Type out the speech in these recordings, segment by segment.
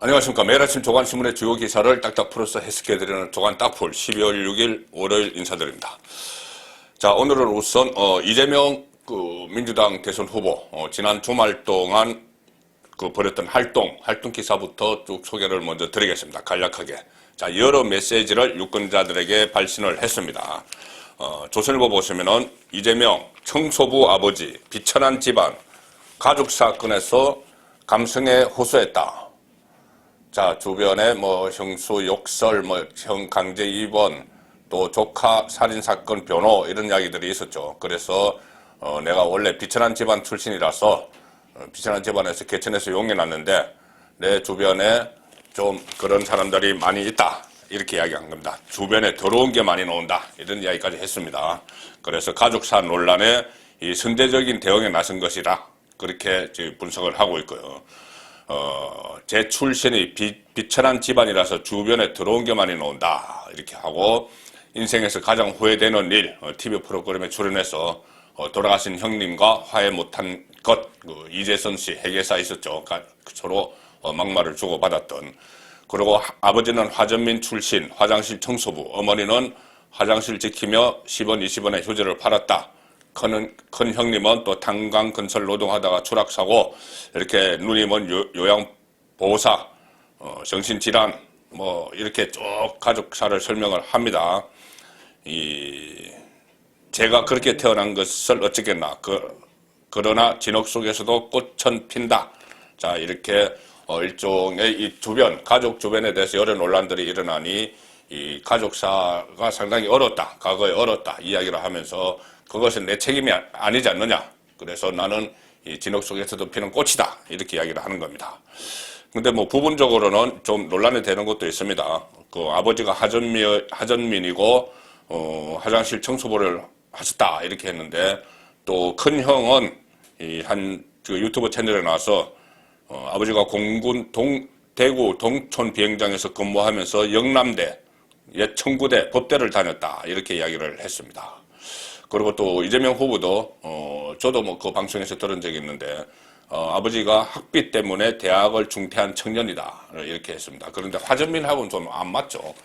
안녕하십니까. 매일 아침 조간신문의 주요 기사를 딱딱 풀어서 해석해드리는 조간 딱풀 12월 6일 월요일 인사드립니다. 자, 오늘은 우선 이재명 민주당 대선 후보 지난 주말 동안 벌였던 활동 기사부터 쭉 소개를 먼저 드리겠습니다. 간략하게. 자, 여러 메시지를 유권자들에게 발신을 했습니다. 조선일보 보시면은 이재명 청소부 아버지 비천한 집안 가족 사건에서 감성에 호소했다. 자, 주변에 형수 욕설, 형 강제 입원, 또 조카 살인 사건 변호 이런 이야기들이 있었죠. 그래서 내가 원래 비천한 집안 출신이라서 비천한 집안에서 개천에서 용해났는데 내 주변에 좀 그런 사람들이 많이 있다. 이렇게 이야기한 겁니다. 주변에 더러운 게 많이 나온다. 이런 이야기까지 했습니다. 그래서 가족사 논란에 이 선제적인 대응에 나선 것이라 그렇게 분석을 하고 있고요. 제 출신이 비천한 집안이라서 주변에 더러운 게 많이 나온다. 이렇게 하고 인생에서 가장 후회되는 일, TV 프로그램에 출연해서 돌아가신 형님과 화해 못한 것, 이재선 씨 회계사 있었죠. 서로 막말을 주고받았던. 그리고 아버지는 화전민 출신, 화장실 청소부, 어머니는 화장실 지키며 10원, 20원의 휴지를 팔았다. 큰 형님은 또 탄광 건설 노동하다가 추락사고, 이렇게 누님은 요양보호사, 정신질환, 이렇게 쭉 가족사를 설명을 합니다. 제가 그렇게 태어난 것을 어쩌겠나. 그러나 진흙 속에서도 꽃은 핀다. 자, 이렇게 일종의 이 가족 주변에 대해서 여러 논란들이 일어나니 이 가족사가 상당히 어렵다. 과거에 어렵다. 이야기를 하면서 그것은 내 책임이 아니지 않느냐. 그래서 나는 이 진흙 속에서도 피는 꽃이다. 이렇게 이야기를 하는 겁니다. 근데 부분적으로는 좀 논란이 되는 것도 있습니다. 아버지가 하전민이고, 화장실 청소부를 하셨다. 이렇게 했는데, 또 큰 형은 유튜브 채널에 나와서, 아버지가 공군 대구 동촌 비행장에서 근무하면서 영남대, 옛 청구대, 법대를 다녔다. 이렇게 이야기를 했습니다. 그리고 또 이재명 후보도 저도 그 방송에서 들은 적이 있는데 아버지가 학비 때문에 대학을 중퇴한 청년이다 이렇게 했습니다. 그런데 화전민하고는 좀 안 맞죠.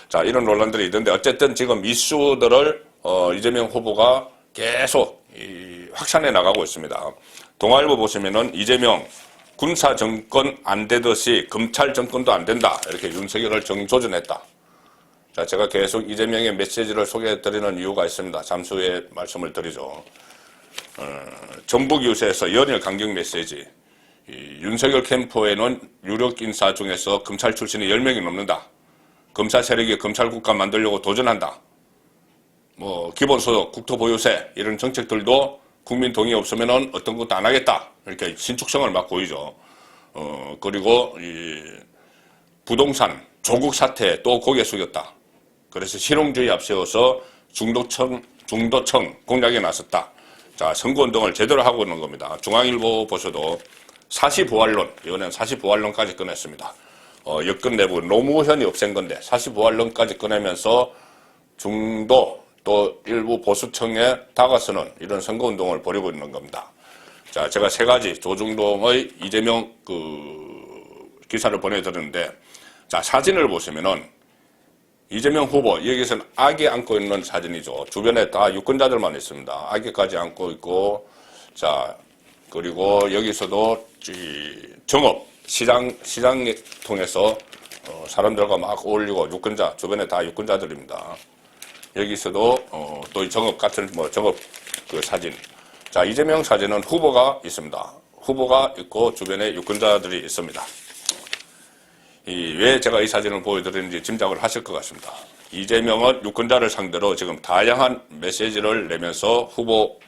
자, 이런 논란들이 있는데 어쨌든 지금 이슈들을 이재명 후보가 계속 확산해 나가고 있습니다. 동아일보 보시면은 이재명 군사 정권 안 되듯이 검찰 정권도 안 된다 이렇게 윤석열을 정조준했다. 자, 제가 계속 이재명의 메시지를 소개해드리는 이유가 있습니다. 잠시 후에 말씀을 드리죠. 전북 유세에서 연일 강경 메시지. 윤석열 캠프에는 유력 인사 중에서 검찰 출신이 10명이 넘는다. 검사 세력이 검찰국가 만들려고 도전한다. 기본소득, 국토보유세 이런 정책들도 국민 동의 없으면 어떤 것도 안 하겠다. 이렇게 신축성을 막 보이죠. 그리고 부동산, 조국 사태에 또 고개 숙였다. 그래서 실용주의 앞세워서 중도청 공략에 나섰다. 자, 선거운동을 제대로 하고 있는 겁니다. 중앙일보 보셔도 사시부활론, 이번엔 사시부활론까지 꺼냈습니다. 여권 내부 노무현이 없앤 건데 사시부활론까지 꺼내면서 중도 또 일부 보수층에 다가서는 이런 선거운동을 벌이고 있는 겁니다. 자, 제가 세 가지 조중동의 이재명 기사를 보내드렸는데, 자, 사진을 보시면은 이재명 후보, 여기서는 아기 안고 있는 사진이죠. 주변에 다 유권자들만 있습니다. 아기까지 안고 있고, 자, 그리고 여기서도 정업, 시장을 통해서 사람들과 막 어울리고 주변에 다 유권자들입니다. 여기서도 또 정업 같은 정업 사진. 자, 이재명 사진은 후보가 있습니다. 후보가 있고 주변에 유권자들이 있습니다. 왜 제가 이 사진을 보여드리는지 짐작을 하실 것 같습니다. 이재명은 유권자를 상대로 지금 다양한 메시지를 내면서 후보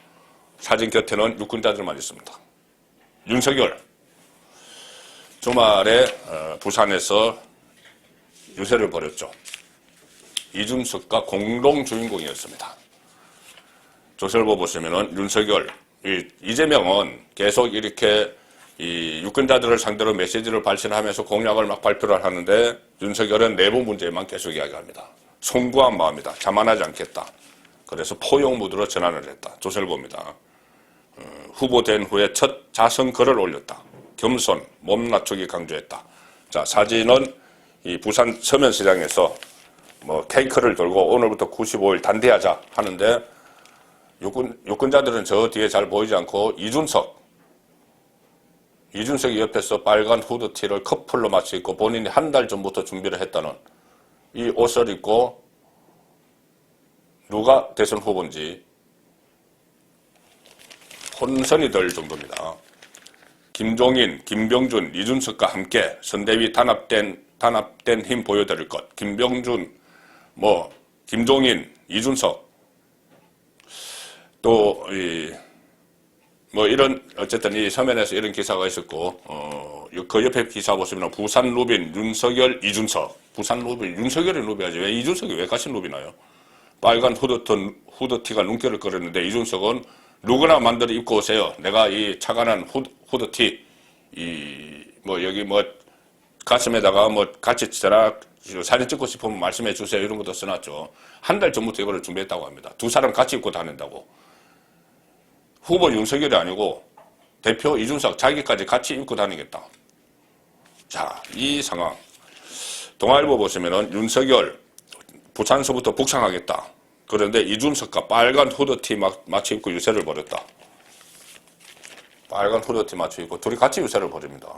사진 곁에는 유권자들만 있습니다. 윤석열, 주말에 부산에서 유세를 벌였죠. 이준석과 공동 주인공이었습니다. 조선일보 보시면은 윤석열, 이재명은 계속 이렇게 유권자들을 상대로 메시지를 발신하면서 공약을 막 발표를 하는데 윤석열은 내부 문제만 계속 이야기합니다. 송구한 마음이다. 자만하지 않겠다. 그래서 포용 무드로 전환을 했다. 조선일보입니다. 후보된 후에 첫 자성글을 올렸다. 겸손, 몸 낮추기 강조했다. 자, 사진은 이 부산 서면시장에서 뭐 케이크를 들고 오늘부터 95일 단대하자 하는데 유권자들은 저 뒤에 잘 보이지 않고 이준석이 옆에서 빨간 후드티를 커플로 맞춰 입고 본인이 한 달 전부터 준비를 했다는 이 옷을 입고 누가 대선 후보인지 혼선이 될 정도입니다. 김종인, 김병준, 이준석과 함께 선대위 단합된 힘 보여드릴 것. 김병준, 김종인, 이준석, 또, 이런, 어쨌든 이 서면에서 이런 기사가 있었고, 그 옆에 기사 보시면 부산 루빈, 윤석열, 이준석. 부산 루빈, 윤석열이 루비하지. 왜 이준석이 왜 같이 루비나요? 빨간 후드티가 눈길을 끌었는데, 이준석은 누구나 만들어 입고 오세요. 내가 이 차관한 후드티, 여기 가슴에다가 같이 사진 찍고 싶으면 말씀해 주세요. 이런 것도 써놨죠. 한 달 전부터 이거를 준비했다고 합니다. 두 사람 같이 입고 다닌다고. 후보 윤석열이 아니고 대표 이준석 자기까지 같이 입고 다니겠다. 자, 이 상황. 동아일보 보시면은 윤석열 부산서부터 북상하겠다. 그런데 이준석과 빨간 후드티 맞춰 입고 유세를 벌였다. 빨간 후드티 맞춰 입고 둘이 같이 유세를 벌입니다.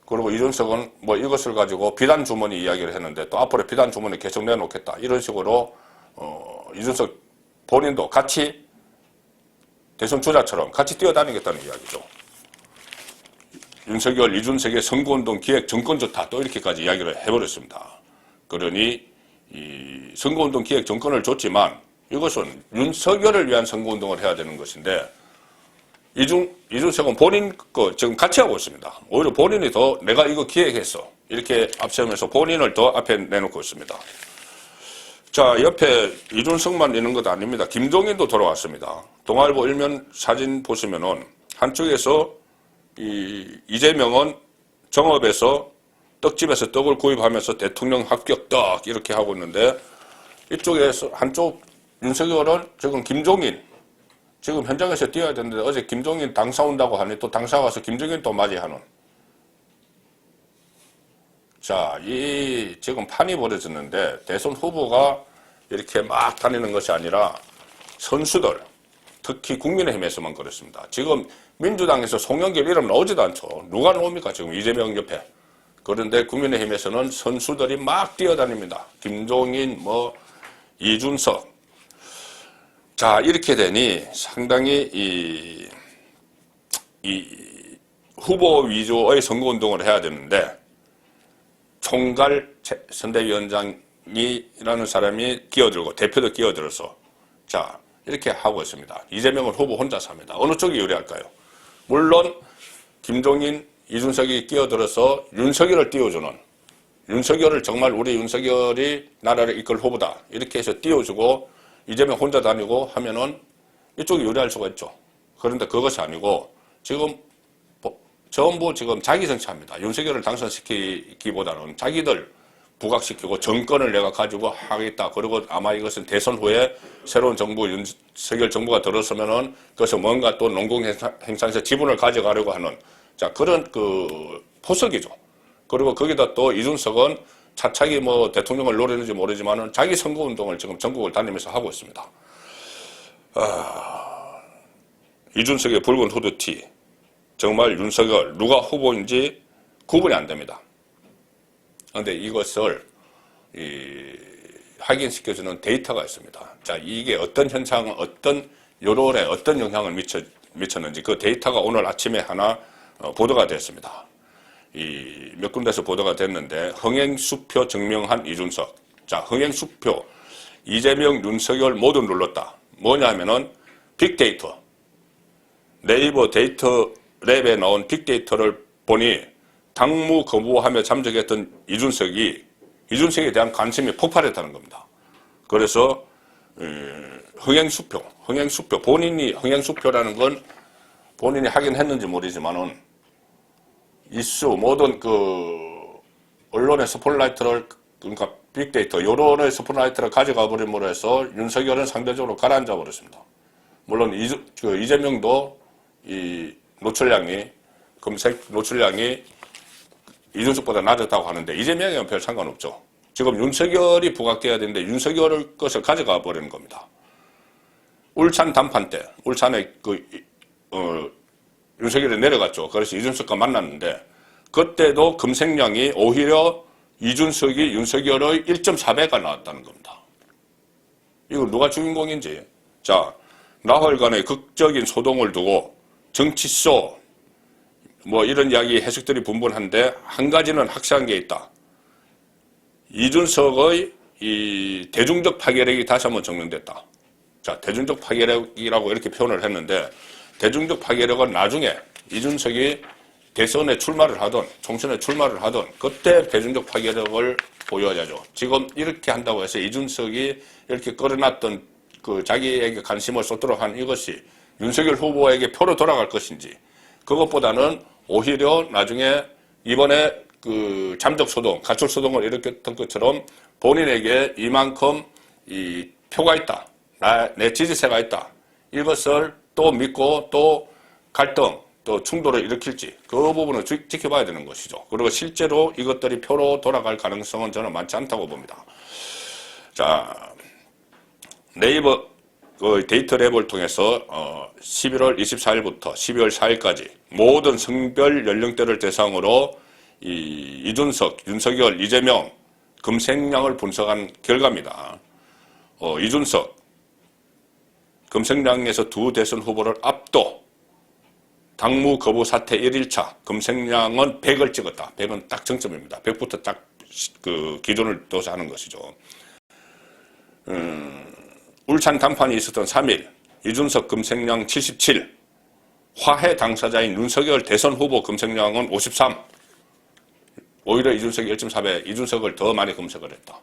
그리고 이준석은 이것을 가지고 비단 주머니 이야기를 했는데 또 앞으로 비단 주머니 계속 내놓겠다. 이런 식으로 이준석 본인도 같이 대선 주자처럼 같이 뛰어다니겠다는 이야기죠. 윤석열, 이준석의 선거운동 기획 정권 좋다. 또 이렇게까지 이야기를 해버렸습니다. 그러니 이 선거운동 기획 정권을 줬지만 이것은 윤석열을 위한 선거운동을 해야 되는 것인데 이준석은 본인 거 지금 같이 하고 있습니다. 오히려 본인이 더 내가 이거 기획했어. 이렇게 앞세우면서 본인을 더 앞에 내놓고 있습니다. 자, 옆에 이준석만 있는 것도 아닙니다. 김종인도 돌아왔습니다. 동아일보 일면 사진 보시면은 한쪽에서 이재명은 정읍에서 떡집에서 떡을 구입하면서 대통령 합격 떡 이렇게 하고 있는데 이쪽에서 한쪽 윤석열은 지금 김종인 지금 현장에서 뛰어야 되는데 어제 김종인 당사 온다고 하니 또 당사 가서 김종인 또 맞이하는. 자, 이 지금 판이 벌어졌는데 대선 후보가 이렇게 막 다니는 것이 아니라 선수들, 특히 국민의힘에서만 그렇습니다. 지금 민주당에서 송영길 이름 나오지도 않죠. 누가 나옵니까? 지금 이재명 옆에. 그런데 국민의힘에서는 선수들이 막 뛰어다닙니다. 김종인, 이준석. 자, 이렇게 되니 상당히 이 후보 위주의 선거운동을 해야 되는데 총괄 선대위원장이라는 사람이 끼어들고 대표도 끼어들어서 자, 이렇게 하고 있습니다. 이재명은 후보 혼자서 합니다. 어느 쪽이 유리할까요? 물론 김종인, 이준석이 끼어들어서 윤석열을 띄워주는 윤석열을 정말 우리 윤석열이 나라를 이끌 후보다 이렇게 해서 띄워주고 이재명 혼자 다니고 하면은 이쪽이 유리할 수가 있죠. 그런데 그것이 아니고 지금 전부 지금 자기 정치합니다. 윤석열을 당선시키기보다는 자기들 부각시키고 정권을 내가 가지고 하겠다. 그리고 아마 이것은 대선 후에 새로운 정부, 윤석열 정부가 들어서면은 그것을 뭔가 또 농공행상에서 지분을 가져가려고 하는 자, 그런 포석이죠. 그리고 거기다 또 이준석은 차차기 대통령을 노리는지 모르지만은 자기 선거운동을 지금 전국을 다니면서 하고 있습니다. 이준석의 붉은 후드티. 정말 윤석열, 누가 후보인지 구분이 안 됩니다. 그런데 이것을 확인시켜주는 데이터가 있습니다. 자, 이게 어떤 현상, 어떤 여론에 어떤 영향을 미쳤는지 그 데이터가 오늘 아침에 하나 보도가 됐습니다. 몇 군데서 보도가 됐는데 흥행수표 증명한 이준석. 자, 흥행수표 이재명, 윤석열 모두 눌렀다. 뭐냐 하면은 빅데이터. 네이버 데이터 랩에 나온 빅데이터를 보니 당무 거부하며 잠적했던 이준석에 대한 관심이 폭발했다는 겁니다. 그래서 흥행수표 본인이 흥행수표라는 건 본인이 하긴 했는지 모르지만은 이슈 모든 언론의 스포트라이트를 그러니까 빅데이터 여론의 스포트라이트를 가져가 버림으로 해서 윤석열은 상대적으로 가라앉아 버렸습니다. 물론 이재명도 이 노출량이 검색 노출량이 이준석보다 낮았다고 하는데 이재명이랑 별 상관없죠. 지금 윤석열이 부각돼야 되는데 윤석열 것을 가져가 버리는 겁니다. 울산 단판 때 울산에 윤석열이 내려갔죠. 그래서 이준석과 만났는데 그때도 검색량이 오히려 이준석이 윤석열의 1.4배가 나왔다는 겁니다. 이거 누가 주인공인지. 자, 나흘 간의 극적인 소동을 두고 정치쇼 뭐 이런 이야기 해석들이 분분한데 한 가지는 확실한 게 있다. 이준석의 이 대중적 파괴력이 다시 한번 증명됐다. 자, 대중적 파괴력이라고 이렇게 표현을 했는데 대중적 파괴력은 나중에 이준석이 대선에 출마를 하든 총선에 출마를 하든 그때 대중적 파괴력을 보여야죠. 지금 이렇게 한다고 해서 이준석이 이렇게 끌어놨던 그 자기에게 관심을 쏟도록 한 이것이 윤석열 후보에게 표로 돌아갈 것인지 그것보다는 오히려 나중에 이번에 그 잠적 소동, 가출 소동을 일으켰던 것처럼 본인에게 이만큼 이 표가 있다. 내 지지세가 있다. 이것을 또 믿고 또 갈등, 또 충돌을 일으킬지 그 부분을 지켜봐야 되는 것이죠. 그리고 실제로 이것들이 표로 돌아갈 가능성은 저는 많지 않다고 봅니다. 자, 네이버 데이터 랩을 통해서 11월 24일부터 12월 4일까지 모든 성별 연령대를 대상으로 이준석, 윤석열, 이재명 검색량을 분석한 결과입니다. 이준석 검색량에서 두 대선 후보를 압도. 당무 거부 사태 1일차 검색량은 100을 찍었다. 100은 딱 정점입니다. 100부터 딱 그 기준을 둬서 하는 것이죠. 울산 단판이 있었던 3일 이준석 검색량 77, 화해 당사자인 윤석열 대선 후보 검색량은 53. 오히려 이준석이 1.4배, 이준석을 더 많이 검색을 했다.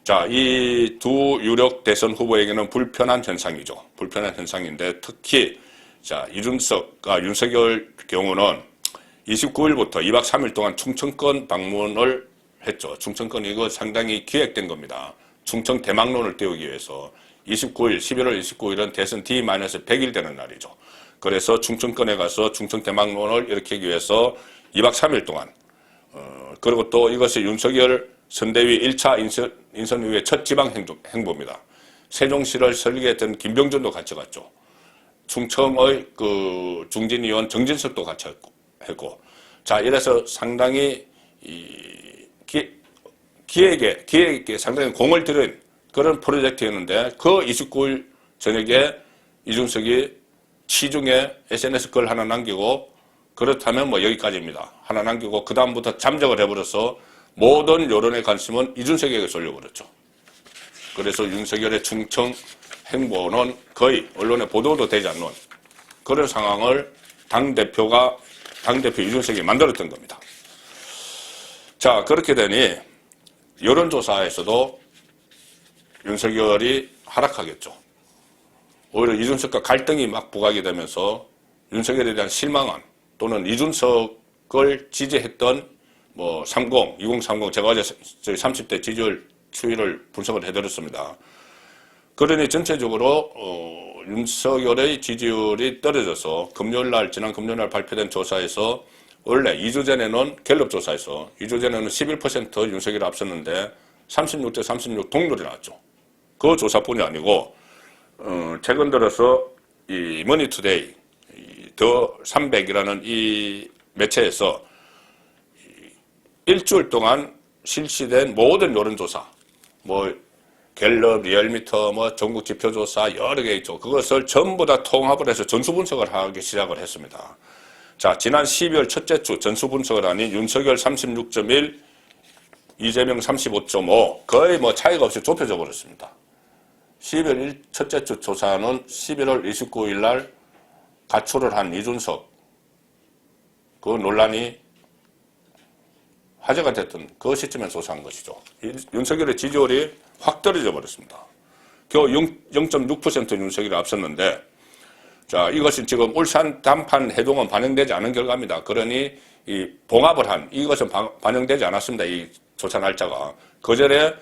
자, 이 두 유력 대선 후보에게는 불편한 현상이죠. 불편한 현상인데 특히 자, 이준석과 윤석열 경우는 29일부터 2박 3일 동안 충청권 방문을 했죠. 충청권 이거 상당히 기획된 겁니다. 충청 대망론을 띄우기 위해서 29일, 11월 29일은 대선 D-100일 되는 날이죠. 그래서 충청권에 가서 충청 대망론을 일으키기 위해서 2박 3일 동안 그리고 또 이것이 윤석열 선대위 1차 인선 이후의 첫 지방 행보입니다. 세종시를 설계했던 김병준도 같이 갔죠. 충청의 그 중진위원 정진석도 같이 했고. 자, 이래서 상당히 기획에 상당히 공을 들인 그런 프로젝트였는데 그 29일 저녁에 이준석이 시중에 SNS 글 하나 남기고 그렇다면 뭐 여기까지입니다. 하나 남기고 그 다음부터 잠적을 해버려서 모든 여론의 관심은 이준석에게 쏠려버렸죠. 그래서 윤석열의 충청 행보는 거의 언론에 보도도 되지 않는 그런 상황을 당대표 이준석이 만들었던 겁니다. 자, 그렇게 되니 여론조사에서도 윤석열이 하락하겠죠. 오히려 이준석과 갈등이 막 부각이 되면서 윤석열에 대한 실망한 또는 이준석을 지지했던 뭐 2030 제가 어제 저희 30대 지지율 추이를 분석을 해드렸습니다. 그러니 전체적으로 윤석열의 지지율이 떨어져서 지난 금요일날 발표된 조사에서 원래 2주 전에는 갤럽 조사에서 2주 전에는 11% 윤석열이 앞섰는데 36대 36 동률이 나왔죠. 그 조사뿐이 아니고 최근 들어서 이 머니투데이 더 300이라는 이 매체에서 일주일 동안 실시된 모든 여론조사, 뭐 갤럽, 리얼미터, 뭐 전국 지표조사 여러 개 있죠. 그것을 전부 다 통합을 해서 전수 분석을 하기 시작을 했습니다. 자, 지난 12월 첫째 주 전수 분석을 하니 윤석열 36.1, 이재명 35.5 거의 뭐 차이가 없이 좁혀져 버렸습니다. 12월 첫째 주 조사는 11월 29일 날 가출을 한 이준석 그 논란이 화제가 됐던 그 시점에 조사한 것이죠. 윤석열의 지지율이 확 떨어져 버렸습니다. 겨우 0.6% 윤석열이 앞섰는데 자, 이것이 지금 울산 단판 해동은 반영되지 않은 결과입니다. 그러니 이 봉합을 한 이것은 반영되지 않았습니다. 이 조사 날짜가. 그전에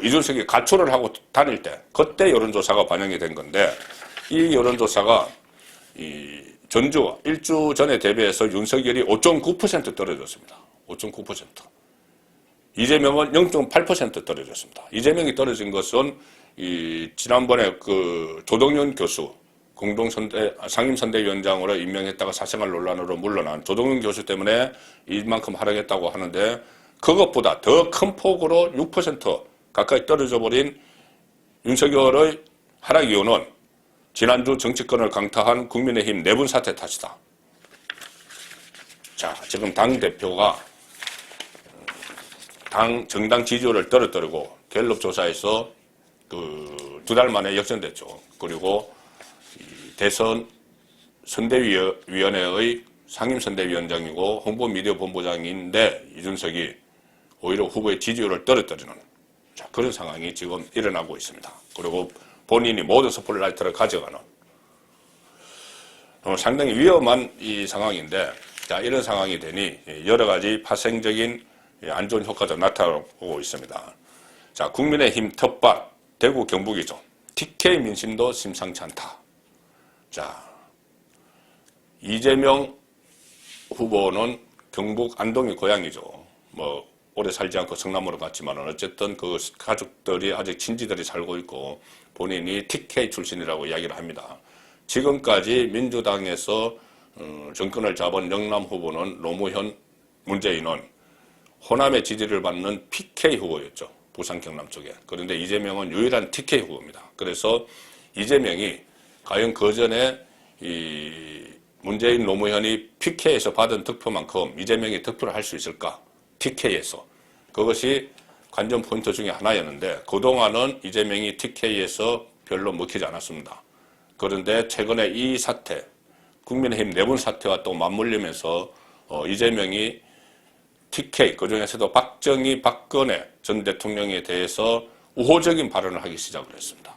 이준석이 가출을 하고 다닐 때 그때 여론조사가 반영이 된 건데 이 여론조사가 전주 일주 전에 대비해서 윤석열이 5.9% 떨어졌습니다. 5.9%. 이재명은 0.8% 떨어졌습니다. 이재명이 떨어진 것은 지난번에 그 조동윤 교수 상임선대위원장으로 임명했다가 사생활 논란으로 물러난 조동윤 교수 때문에 이만큼 하락했다고 하는데, 그것보다 더 큰 폭으로 6% 가까이 떨어져 버린 윤석열의 하락 이유는 지난주 정치권을 강타한 국민의힘 내분 사태 탓이다. 자, 지금 당대표가 정당 지지율을 떨어뜨리고 갤럽 조사에서 그 2달 만에 역전됐죠. 그리고 대선 선대위원회의 상임선대위원장이고 홍보미디어본부장인데 이준석이 오히려 후보의 지지율을 떨어뜨리는, 자, 그런 상황이 지금 일어나고 있습니다. 그리고 본인이 모든 스포트라이트를 가져가는 상당히 위험한 이 상황인데, 자, 이런 상황이 되니 여러 가지 파생적인 안 좋은 효과도 나타나고 있습니다. 자, 국민의힘 텃밭 대구 경북이죠. TK 민심도 심상치 않다. 자, 이재명 후보는 경북 안동이 고향이죠. 뭐 오래 살지 않고 성남으로 갔지만 어쨌든 그 가족들이 아직 친지들이 살고 있고 본인이 TK 출신이라고 이야기를 합니다. 지금까지 민주당에서 정권을 잡은 영남 후보는 노무현, 문재인은 호남의 지지를 받는 PK 후보였죠. 부산 경남 쪽에. 그런데 이재명은 유일한 TK 후보입니다. 그래서 이재명이 과연 그전에 이 문재인, 노무현이 PK에서 받은 득표만큼 이재명이 득표를 할 수 있을까? TK에서. 그것이 관전 포인트 중에 하나였는데, 그동안은 이재명이 TK에서 별로 먹히지 않았습니다. 그런데 최근에 이 사태, 국민의힘 내분 사태와 또 맞물리면서 이재명이 TK, 그중에서도 박정희, 박근혜 전 대통령에 대해서 우호적인 발언을 하기 시작을 했습니다.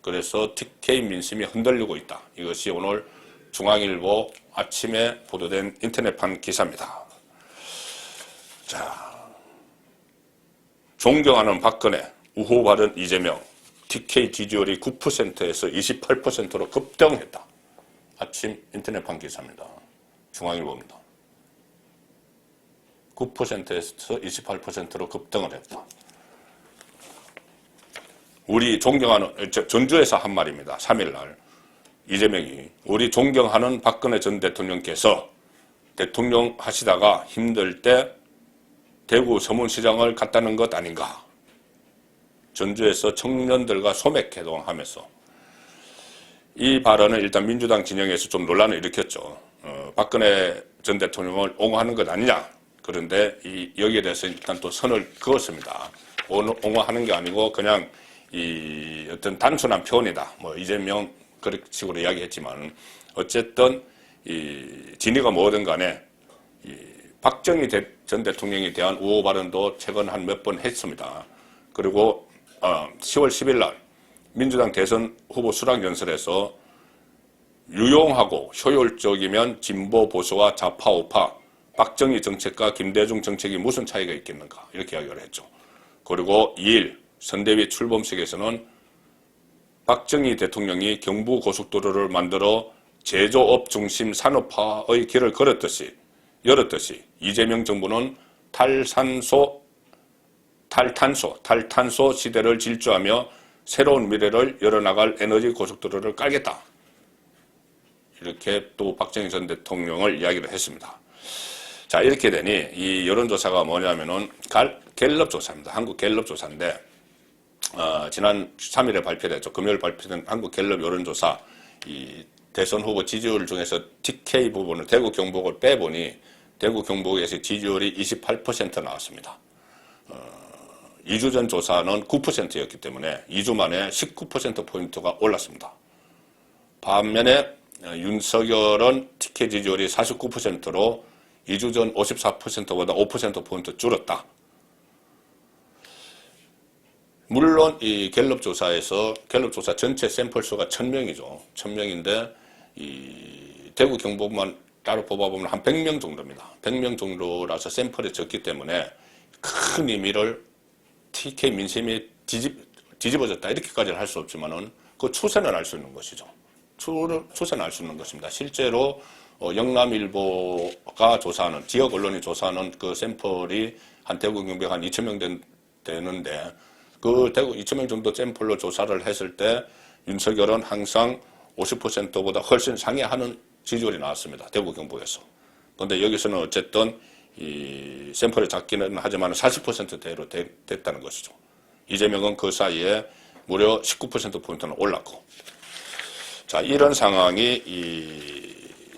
그래서 TK 민심이 흔들리고 있다. 이것이 오늘 중앙일보 아침에 보도된 인터넷판 기사입니다. 자, 존경하는 박근혜, 우호 발언 이재명, TK 지지율이 9%에서 28%로 급등했다. 아침 인터넷판 기사입니다. 중앙일보입니다. 9%에서 28%로 급등을 했다. 우리 존경하는, 전주에서 한 말입니다. 3일날 이재명이 우리 존경하는 박근혜 전 대통령께서 대통령 하시다가 힘들 때 대구 서문시장을 갔다는 것 아닌가. 전주에서 청년들과 소맥회동하면서 이 발언은 일단 민주당 진영에서 좀 논란을 일으켰죠. 박근혜 전 대통령을 옹호하는 것 아니냐. 그런데 여기에 대해서 일단 또 선을 그었습니다. 옹호하는 게 아니고 그냥 이 어떤 단순한 표현이다. 뭐 이재명 그런 식으로 이야기했지만 어쨌든 진위가 뭐든 간에 박정희 전 대통령에 대한 우호 발언도 최근 한 몇 번 했습니다. 그리고 10월 10일 날 민주당 대선 후보 수락 연설에서 유용하고 효율적이면 진보 보수와 좌파 우파, 박정희 정책과 김대중 정책이 무슨 차이가 있겠는가 이렇게 이야기를 했죠. 그리고 2일 선대위 출범식에서는 박정희 대통령이 경부고속도로를 만들어 제조업 중심 산업화의 길을 열었듯이 이재명 정부는 탈탄소 시대를 질주하며 새로운 미래를 열어나갈 에너지 고속도로를 깔겠다. 이렇게 또 박정희 전 대통령을 이야기를 했습니다. 자, 이렇게 되니 이 여론조사가 뭐냐면은 갤럽 조사입니다. 한국 갤럽 조사인데 지난 3일에 발표됐죠. 금요일 발표된 한국 갤럽 여론조사 이 대선 후보 지지율 중에서 TK 부분을 대구 경북을 빼보니 대구 경북에서 지지율이 28% 나왔습니다. 2주 전 조사는 9%였기 때문에 2주 만에 19%포인트가 올랐습니다. 반면에 윤석열은 TK 지지율이 49%로 2주 전 54%보다 5%포인트 줄었다. 물론 이 갤럽 조사에서 갤럽 조사 전체 샘플 수가 1000명이죠. 1000명인데 이 대구 경북만 따로 뽑아보면 한 100명 정도입니다. 100명 정도라서 샘플이 적기 때문에 큰 의미를 TK 민심이 뒤집어졌다 이렇게까지는 할 수 없지만은 그 추세는 알 수 있는 것이죠. 추세는 알 수 있는 것입니다. 실제로 영남일보가 조사하는, 지역 언론이 조사하는 그 샘플이 한 대구 경북 한 2,000명 되는데, 그 대구 2,000명 정도 샘플로 조사를 했을 때 윤석열은 항상 50%보다 훨씬 상회하는 지지율이 나왔습니다. 대구 경북에서. 그런데 여기서는 어쨌든 이 샘플이 작기는 하지만 40%대로 됐다는 것이죠. 이재명은 그 사이에 무려 19%포인트는 올랐고. 자, 이런 상황이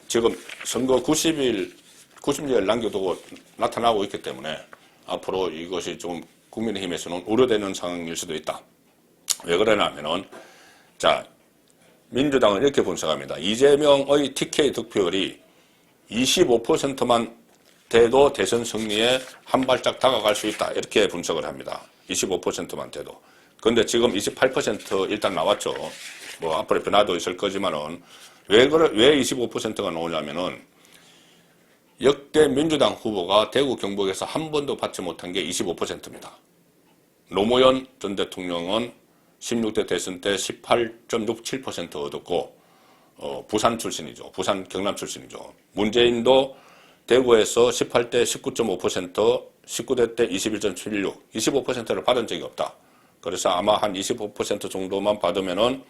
지금 선거 90일 남겨두고 나타나고 있기 때문에 앞으로 이것이 좀 국민의힘에서는 우려되는 상황일 수도 있다. 왜 그러냐면은, 자, 민주당은 이렇게 분석합니다. 이재명의 TK 득표율이 25%만 돼도 대선 승리에 한 발짝 다가갈 수 있다. 이렇게 분석을 합니다. 25%만 돼도. 그런데 지금 28% 일단 나왔죠. 뭐 앞으로 변화도 있을 거지만은 왜 25%가 나오냐면은 역대 민주당 후보가 대구 경북에서 한 번도 받지 못한 게 25%입니다. 노무현 전 대통령은 16대 대선 때 18.67% 얻었고, 부산 출신이죠. 부산 경남 출신이죠. 문재인도 대구에서 18대 19.5%, 19대 때 21.76, 25%를 받은 적이 없다. 그래서 아마 한 25% 정도만 받으면은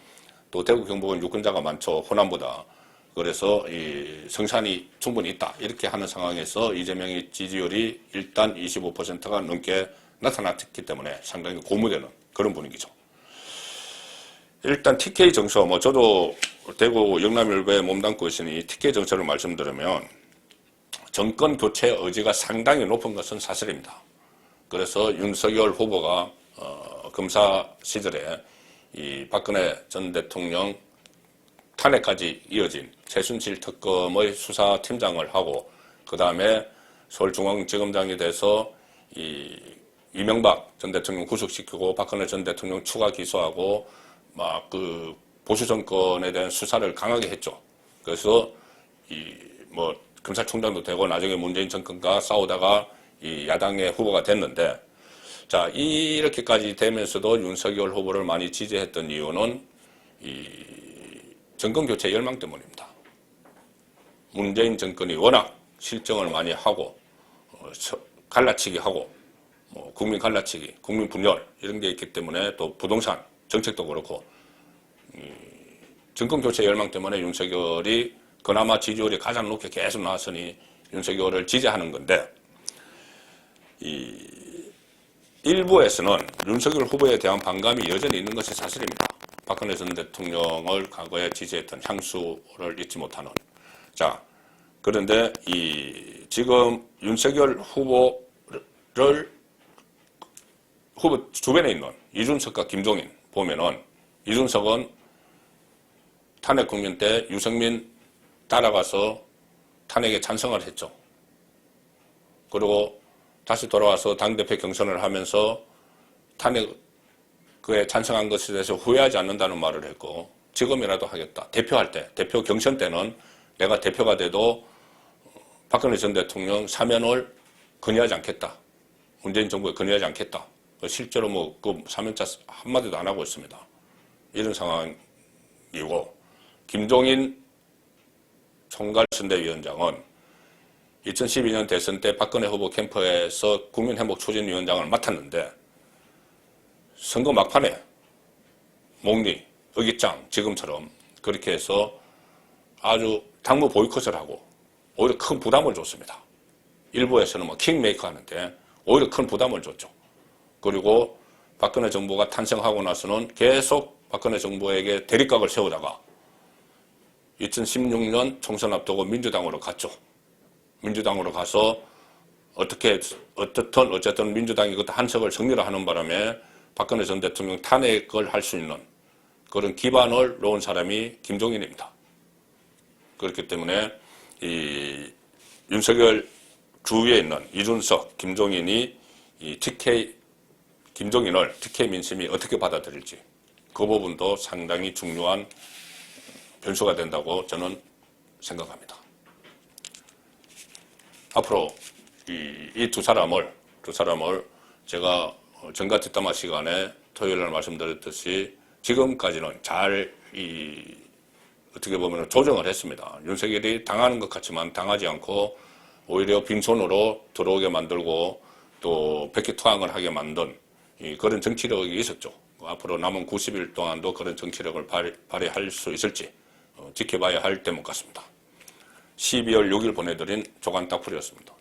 또 대구 경북은 유권자가 많죠. 호남보다. 그래서 이 성산이 충분히 있다. 이렇게 하는 상황에서 이재명의 지지율이 일단 25%가 넘게 나타났기 때문에 상당히 고무되는 그런 분위기죠. 일단 TK 정서, 뭐 저도 대구 영남일보에 몸담고 있으니 TK 정서를 말씀드리면 정권 교체 의지가 상당히 높은 것은 사실입니다. 그래서 윤석열 후보가 검사 시절에 이 박근혜 전 대통령 탄핵까지 이어진 최순실 특검의 수사팀장을 하고, 그 다음에 서울중앙지검장이 돼서 이 이명박 전 대통령 구속시키고 박근혜 전 대통령 추가 기소하고 막 그 보수 정권에 대한 수사를 강하게 했죠. 그래서 이 뭐 검찰총장도 되고 나중에 문재인 정권과 싸우다가 이 야당의 후보가 됐는데, 자, 이렇게까지 되면서도 윤석열 후보를 많이 지지했던 이유는 이 정권 교체 열망 때문입니다. 문재인 정권이 워낙 실정을 많이 하고 갈라치기 하고 국민 갈라치기, 국민 분열 이런 게 있기 때문에, 또 부동산 정책도 그렇고 정권 교체 열망 때문에 윤석열이 그나마 지지율이 가장 높게 계속 나왔으니 윤석열을 지지하는 건데, 이 일부에서는 윤석열 후보에 대한 반감이 여전히 있는 것이 사실입니다. 박근혜 전 대통령을 과거에 지지했던 향수를 잊지 못하는. 자, 그런데 지금 윤석열 후보 주변에 있는 이준석과 김종인 보면은, 이준석은 탄핵 국면 때 유승민 따라가서 탄핵에 찬성을 했죠. 그리고 다시 돌아와서 당대표 경선을 하면서 탄핵에 찬성한 것에 대해서 후회하지 않는다는 말을 했고, 지금이라도 하겠다. 대표할 때, 대표 경선 때는 내가 대표가 돼도 박근혜 전 대통령 사면을 건의하지 않겠다. 문재인 정부에 건의하지 않겠다. 실제로 그 사면자 한마디도 안 하고 있습니다. 이런 상황이고, 김종인 총괄선대위원장은 2012년 대선 때 박근혜 후보 캠프에서 국민행복추진위원장을 맡았는데, 선거 막판에 목리, 의기장, 지금처럼 그렇게 해서 아주 당무 보이콧을 하고 오히려 큰 부담을 줬습니다. 일부에서는 킹메이커 하는데 오히려 큰 부담을 줬죠. 그리고 박근혜 정부가 탄생하고 나서는 계속 박근혜 정부에게 대립각을 세우다가 2016년 총선 앞두고 민주당으로 갔죠. 민주당으로 가서 어쨌든 민주당이 그때 한석을 정리를 하는 바람에 박근혜 전 대통령 탄핵을 할 수 있는 그런 기반을 놓은 사람이 김종인입니다. 그렇기 때문에 이 윤석열 주위에 있는 이준석, 김종인이 김종인을 TK 민심이 어떻게 받아들일지, 그 부분도 상당히 중요한 변수가 된다고 저는 생각합니다. 앞으로 이 두 사람을 제가 정가 뒷담화 시간에 토요일 날 말씀드렸듯이 지금까지는 잘 어떻게 보면 조정을 했습니다. 윤석열이 당하는 것 같지만 당하지 않고 오히려 빈손으로 들어오게 만들고 또 백기투항을 하게 만든 그런 정치력이 있었죠. 앞으로 남은 90일 동안도 그런 정치력을 발휘할 수 있을지 지켜봐야 할 대목 같습니다. 12월 6일 보내드린 조간 딱풀이었습니다.